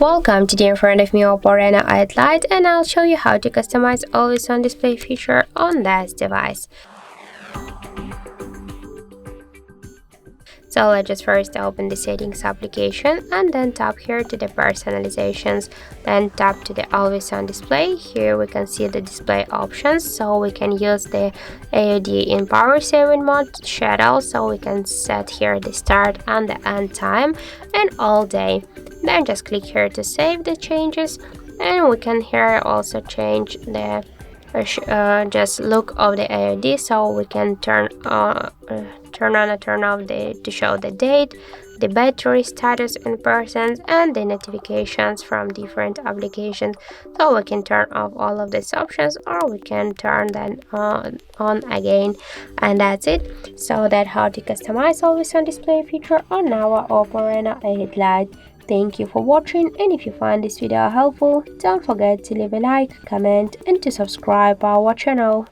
Welcome, today in front of me OPPO Reno8 Lite, and I'll show you how to customize always on display feature on this device. So let's just first open the settings application and then tap here to the personalizations, then tap to the always on display. Here we can see the display options, so we can use the AOD in power saving mode schedule, so we can set here the start and the end time and all day. Then just click here to save the changes, and we can here also change the just look of the AOD, so we can turn on and turn off to show the date, the battery status in percent, and the notifications from different applications. So we can turn off all of these options, or we can turn them on again, and that's it. So that's how to customize always on display feature on our OPPO Reno8 Lite. Thank you for watching, and if you find this video helpful, don't forget to leave a like, comment, and to subscribe our channel.